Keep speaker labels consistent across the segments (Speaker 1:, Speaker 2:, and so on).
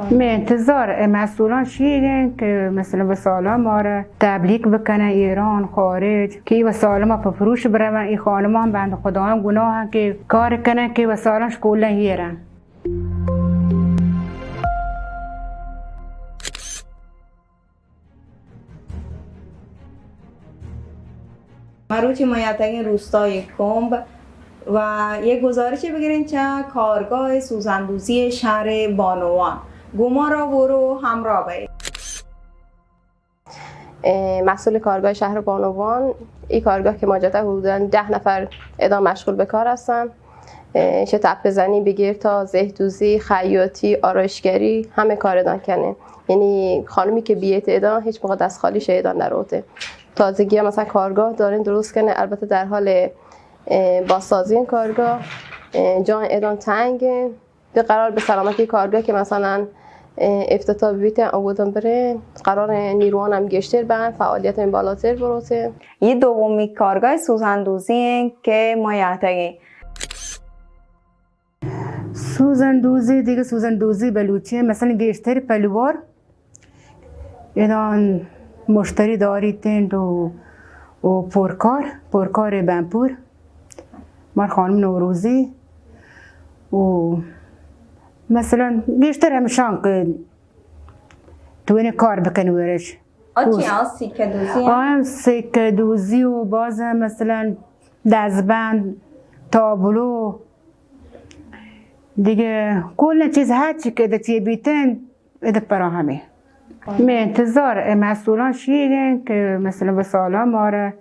Speaker 1: من انتظار مسئولان چیه که مثلا به سالها ما را تبلیغ بکنه ایران خارج که و سالما په فروش برون این خانمان بند خدا هم گناه که کار کنه که و سالانش کلا هیرن.
Speaker 2: مروچی مایتگین روستای کمب و یک گزارش بگیرین چه کارگاه سوزندوزی شهر بانوان گمارا ورو همراه باید.
Speaker 3: مسئول کارگاه شهر بانوان این کارگاه که ماجرا حدوداً 10 نفر اعدام مشغول به کار هستن. چه تپه زنی بگیر تا زهدوزی، خیاطی، آرایشگری همه کار اعدام کنه. یعنی خانمی که بیت اعدام هیچ موقع دست خالیش اعدام نروته. تازگی مثلا کارگاه دارین درست کنه، البته در حال بازسازی این کارگاه. جای اعدام تنگه به قرار به سلامتی کارگاه که مثلا افتتاح بیت آبودن بره قرار نیروان هم گشتر بند فعالیت این بالاتر بروته.
Speaker 2: یه دومی کارگاه سوزندوزی که مایتگی
Speaker 1: سوزندوزی دیگه سوزندوزی بلوچی مثلا گشتر پلوار ایدان مشتری داریدن و پرکار بنپور من خانم نوروزی و مثلا گشتر همشان که تو این کار بکنه ورش
Speaker 2: آچی سیکه دوزی
Speaker 1: سیکه دوزی و باز مثلا دزبند تابلو دیگه کل چیز هرچی که دچی بیتن اده فراهمه. من انتظار مسئولان چیه که مثلا به سالها ما را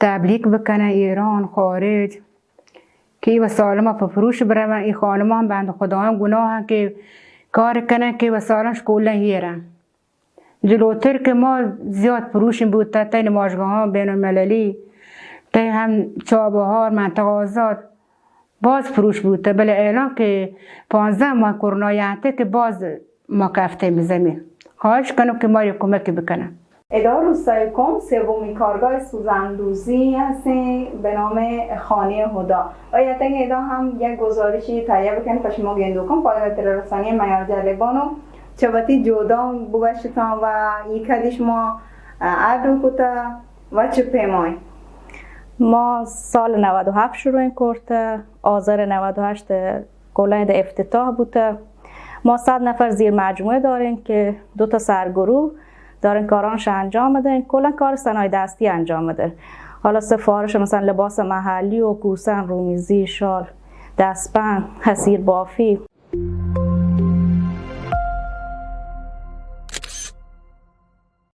Speaker 1: تبلیغ بکنه ایران خارج که و سالما په فروش برون این خانمان بند خدا هم گناه که کار کنه که و سالانش کلا هیرن. جلوتر که ما زیاد فروشیم بود تا نمایشگاه ها بین المللی تا هم چابهار منطقه آزاد باز فروش بود بله اعلان که 15 ماه کرونا یعنی که باز ما کفته میزمیم. خواهش کنم که ما رو کمک بکنن.
Speaker 2: اداره روستای کمب سومین کارگاه سوزندوزی هستیم به نام خانه هدا. آیا تنگ ادا هم یک گزارشی تهیه بکنید که شما گندو کن پایگاه تلرسانی معیار جلبانو چوبتی جدا بگشتان و یک کدیش ما عبدو کتا و چه پیمای
Speaker 4: ما سال 97 شروع کرده آذر 98 کلا افتتاح بوده. ما 100 نفر زیر مجموعه داریم که 2 تا سرگروه دارن کارانش انجام بدن. کلا کار صنایع دستی انجام بده. حالا سفارش مثلا لباس محلی و کوسن، رومیزی، شال، دستبند، حصیر بافی